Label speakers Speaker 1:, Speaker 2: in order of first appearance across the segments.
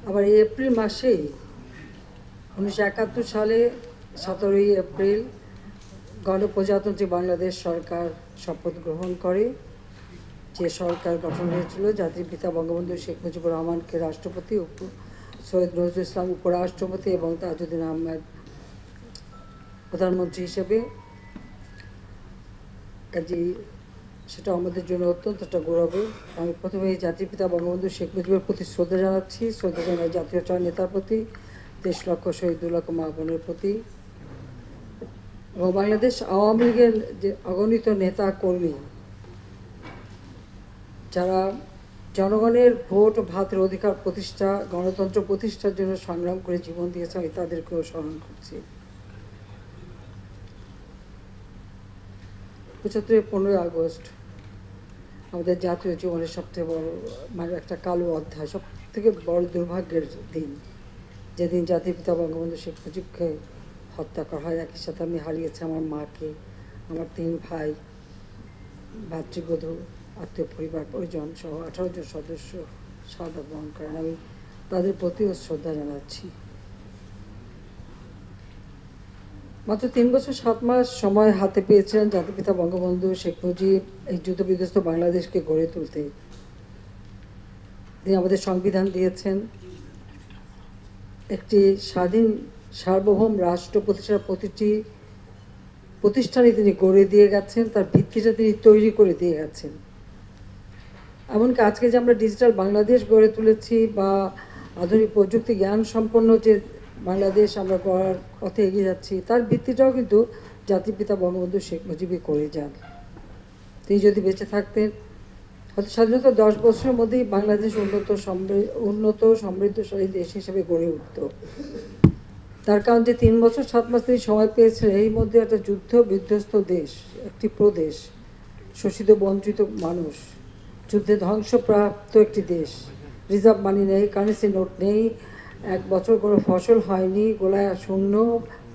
Speaker 1: আবার এই এপ্রিল মাসেই 1971 সালে 17ই এপ্রিল গণপ্রজাতন্ত্রী বাংলাদেশ সরকার শপথ গ্রহণ করে। যে সরকার গঠন হয়েছিল জাতির পিতা বঙ্গবন্ধু শেখ মুজিবুর রহমানকে রাষ্ট্রপতি, সৈয়দ নজরুল ইসলাম উপরাষ্ট্রপতি এবং তাজউদ্দিন আহমেদ প্রধানমন্ত্রী হিসেবে। কাজেই সেটা আমাদের জন্য অত্যন্ত একটা গৌরবের। আমি প্রথমে জাতির পিতা বঙ্গবন্ধু শেখ মুজিবের প্রতি শ্রদ্ধা জানাচ্ছি, শ্রদ্ধা জানাই জাতীয় নেতার প্রতি, 23 লক্ষ শহীদ, 2 লক্ষ মা বোনের প্রতি এবং বাংলাদেশ আওয়ামী লীগের যে অগণিত নেতা কর্মী যারা জনগণের ভোট ও ভাতের অধিকার প্রতিষ্ঠা, গণতন্ত্র প্রতিষ্ঠার জন্য সংগ্রাম করে জীবন দিয়েছে, আমি তাদেরকেও স্মরণ করছি। 75 15ই আগস্ট আমাদের জাতীয় জীবনের সবথেকে বড় একটা কালো অধ্যায়, সব থেকে বড় দুর্ভাগ্যের দিন, যেদিন জাতির পিতা বঙ্গবন্ধু শেখ মুজিবকে হত্যা করা হয়। একই সাথে আমি হারিয়েছি আমার মাকে, আমার 3 ভাই, ভাতৃবধূ, আত্মীয় পরিবার পরিজন সহ 18 জন সদস্য শাহাদাত বরণ করেন। আমি তাদের প্রতিও শ্রদ্ধা জানাচ্ছি। মাত্র 3 বছর 7 মাস সময় হাতে পেয়েছেন জাতির পিতা বঙ্গবন্ধু শেখ মুজিব এই যুদ্ধবিধ্বস্ত বাংলাদেশকে গড়ে তুলতে। তিনি আমাদের সংবিধান দিয়েছেন, একটি স্বাধীন সার্বভৌম রাষ্ট্র প্রতিষ্ঠার প্রতিষ্ঠানে তিনি গড়ে দিয়ে গেছেন, তার ভিত্তিটা তিনি তৈরি করে দিয়ে গেছেন। এমনকি আজকে যে আমরা ডিজিটাল বাংলাদেশ গড়ে তুলেছি বা আধুনিক প্রযুক্তি জ্ঞান সম্পন্ন যে বাংলাদেশ আমরা গড়ার পথে এগিয়ে যাচ্ছি, তার ভিত্তিটাও কিন্তু জাতির পিতা বঙ্গবন্ধু শেখ মুজিবই করে যান। তিনি যদি বেঁচে থাকতেন, হয়তো স্বাধীনতা 10 বছরের মধ্যেই বাংলাদেশ উন্নত সমৃদ্ধশালী দেশ হিসেবে গড়ে উঠত। তার কারণ যে 3 বছর 7 মাস তিনি সময় পেয়েছেন, এর মধ্যে একটা যুদ্ধ বিধ্বস্ত দেশ, একটি প্রদেশ, শোষিত বঞ্চিত মানুষ, যুদ্ধে ধ্বংসপ্রাপ্ত একটি দেশ, রিজার্ভ মানি নেই, কারেন্সি নোট নেই, 1 বছর কোনো ফসল হয়নি, গোলায় শূন্য,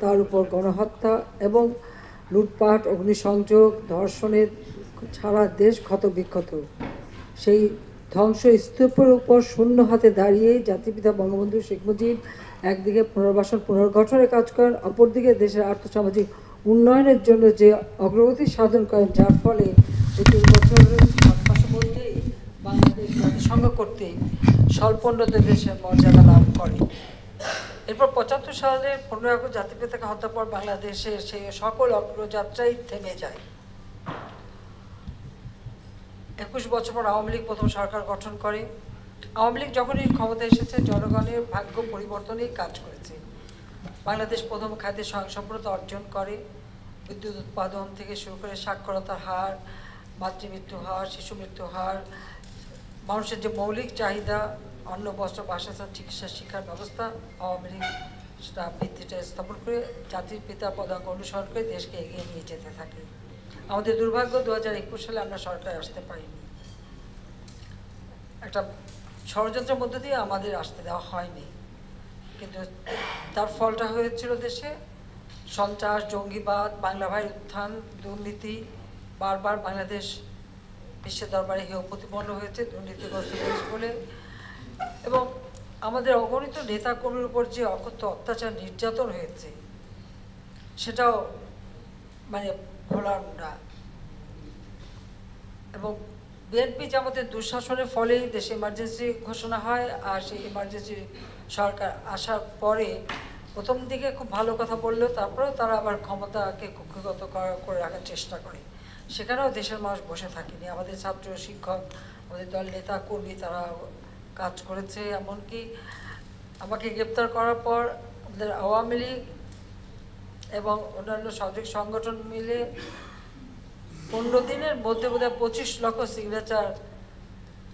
Speaker 1: তার উপর গণহত্যা এবং লুটপাট, অগ্নিসংযোগ, ধর্ষণের সারা দেশ ক্ষত বিক্ষত। সেই ধ্বংস স্তূপের উপর শূন্য হাতে দাঁড়িয়ে জাতির পিতা বঙ্গবন্ধু শেখ মুজিব একদিকে পুনর্বাসন পুনর্গঠনের কাজ করেন, অপরদিকে দেশের আর্থসামাজিক উন্নয়নের জন্য যে অগ্রগতি সাধন করেন, যার ফলে 3 বছরের 7 মাসের মধ্যেই বাংলাদেশ জাতিসংঘ কর্তৃক স্বল্পোন্নত দেশের মর্যাদা লাভ করে। এরপর 75 সালের 15 আগস্ট জাতির পিতাকে হত্যার পর বাংলাদেশের সেই সকল অগ্রযাত্রাই থেমে যায়। 21 বছর পর আওয়ামী লীগ প্রথম সরকার গঠন করে। আওয়ামী লীগ যখনই ক্ষমতা এসেছে, জনগণের ভাগ্য পরিবর্তনেই কাজ করেছে। বাংলাদেশ প্রথম খাদ্যে স্বয়ংসম্পূর্ণতা অর্জন করে। বিদ্যুৎ উৎপাদন থেকে শুরু করে সাক্ষরতার হার, মাতৃমৃত্যু হার, শিশু মৃত্যু হার, মানুষের যে মৌলিক চাহিদা, অন্ন, বস্ত্র, বাসস্থান, চিকিৎসা, শিক্ষার ব্যবস্থা, আওয়ামী লীগ সেটা ভিত্তিটা স্থাপন করে জাতির পিতার পদাঙ্ক অনুসরণ করে দেশকে এগিয়ে নিয়ে যেতে থাকে। আমাদের দুর্ভাগ্য 2021 সালে আমরা সরকারে আসতে পারিনি। একটা ষড়যন্ত্রের মধ্য দিয়ে আমাদের আসতে দেওয়া হয়নি, কিন্তু তার ফলটা হয়েছিল দেশে সন্ত্রাস, জঙ্গিবাদ, বাংলা ভাইয়ের উত্থান, দুর্নীতি। বারবার বাংলাদেশ বিশ্বের দরবারে হেয় প্রতিপন্ন হয়েছে দুর্নীতিগ্রস্ত দেশ বলে। এবং আমাদের অগণিত নেতাকর্মীর উপর যে অকথ্য অত্যাচার নির্যাতন হয়েছে, সেটাও মানে ভোলার না। এবং বিএনপি জামাতের দুঃশাসনের ফলেই দেশে ইমার্জেন্সি ঘোষণা হয়। আর সেই ইমার্জেন্সি সরকার আসার পরে প্রথম দিকে খুব ভালো কথা বললেও তারপরেও তারা আবার ক্ষমতাকে কক্ষিগত করে রাখার চেষ্টা করে। সেখানেও দেশের মানুষ বসে থাকেনি। আমাদের ছাত্র, শিক্ষক, আমাদের দল নেতা কর্মী তারা কাজ করেছে। এমনকি আমাকে গ্রেপ্তার করার পর আমাদের আওয়ামী লীগ এবং অন্যান্য সহযোগী সংগঠন মিলে 15 দিনের মধ্যে বোধহয় 25 লক্ষ সিগনেচার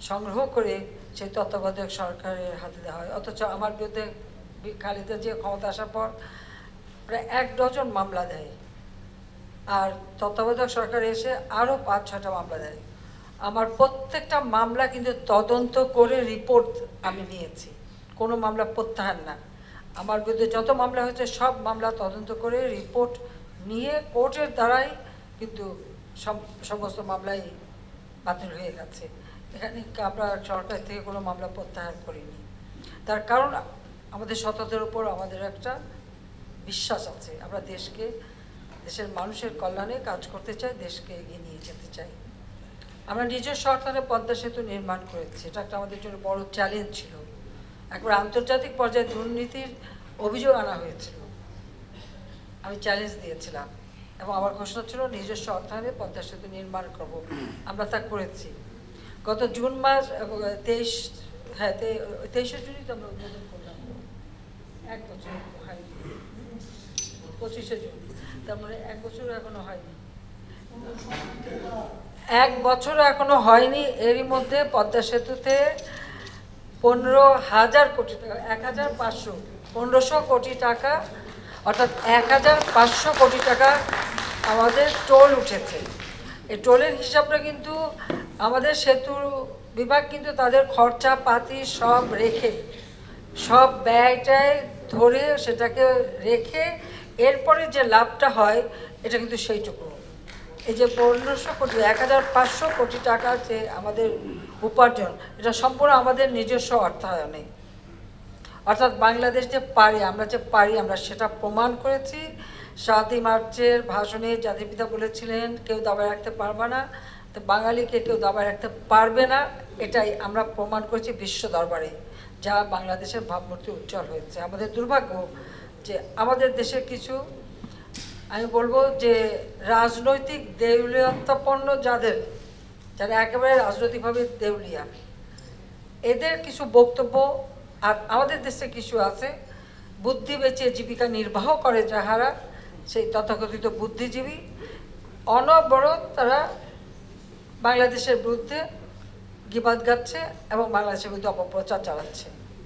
Speaker 1: সংগ্রহ করে সেই তত্ত্বাবধায়ক সরকারের হাতে দেওয়া হয়। অথচ আমার বিরুদ্ধে খালেদা জিয়া ক্ষমতা আসার পর প্রায় 1 ডজন মামলা দেয়, আর তত্ত্বাবধায়ক সরকার এসে আরও 5-6টা মামলা দেয়। আমার প্রত্যেকটা মামলা কিন্তু তদন্ত করে রিপোর্ট আমি নিয়েছি, কোনো মামলা প্রত্যাহার না। আমার বিরুদ্ধে যত মামলা হয়েছে সব মামলা তদন্ত করে রিপোর্ট নিয়ে কোর্টের দ্বারাই কিন্তু সমস্ত মামলাই বাতিল হয়ে গেছে। এখানে আমরা সরকার থেকে কোনো মামলা প্রত্যাহার করিনি। তার কারণ আমাদের সততার উপর আমাদের একটা বিশ্বাস আছে। আমরা দেশের মানুষের কল্যাণে কাজ করতে চাই, দেশকে এগিয়ে নিয়ে যেতে চাই। আমরা নিজস্ব অর্থায়নে পদ্মা সেতু নির্মাণ করেছি। এটা একটা আমাদের জন্য বড় চ্যালেঞ্জ ছিল। একবার আন্তর্জাতিক পর্যায়ে দুর্নীতির অভিযোগ আনা হয়েছিল, আমি চ্যালেঞ্জ দিয়েছিলাম এবং আমার ঘোষণা ছিল নিজস্ব অর্থায়নে পদ্মা সেতু নির্মাণ করব। আমরা তা করেছি। গত জুন মাস 23শে জুনই তো আমরা উদ্বোধন করলাম। 1 বছর হয়নি, 25শে জুন, তার মানে 1 বছরও এখনো হয়নি। 1 বছরও এখনো হয়নি। এরই মধ্যে পদ্মা সেতুতে 15,000 কোটি টাকা, 1500 কোটি টাকা, অর্থাৎ 1500 কোটি টাকা আমাদের টোল উঠেছে। এই টোলের হিসাবটা কিন্তু আমাদের সেতু বিভাগ কিন্তু তাদের খরচা পাতি সব রেখে, সব ব্যয়টায় ধরে সেটাকে রেখে এরপরে যে লাভটা হয় এটা কিন্তু সেইটুকু। এই যে 1500 কোটি, 1500 কোটি টাকা যে আমাদের উপার্জন, এটা সম্পূর্ণ আমাদের নিজস্ব অর্থায়নে। অর্থাৎ বাংলাদেশ যে পারি, আমরা সেটা প্রমাণ করেছি। 7ই মার্চের ভাষণে জাতির পিতা বলেছিলেন কেউ দাবায় রাখতে পারবে না, তো বাঙালিকে কেউ দাবায় রাখতে পারবে না, এটাই আমরা প্রমাণ করেছি বিশ্ব দরবারে, যা বাংলাদেশের ভাবমূর্তি উজ্জ্বল হয়েছে। আমাদের দুর্ভাগ্য যে আমাদের দেশের কিছু, আমি বলবো যে রাজনৈতিক দেউলিয়াত্বপন্ন যারা একেবারে রাজনৈতিকভাবে দেউলিয়া, এদের কিছু বক্তব্য, আর আমাদের দেশে কিছু আছে বুদ্ধি বেচে জীবিকা নির্বাহ করে যাহারা, সেই তথাকথিত বুদ্ধিজীবী, অনবরত তারা বাংলাদেশের বিরুদ্ধে গিবাদ গাচ্ছে এবং বাংলাদেশের বিরুদ্ধে অপপ্রচার চালাচ্ছে।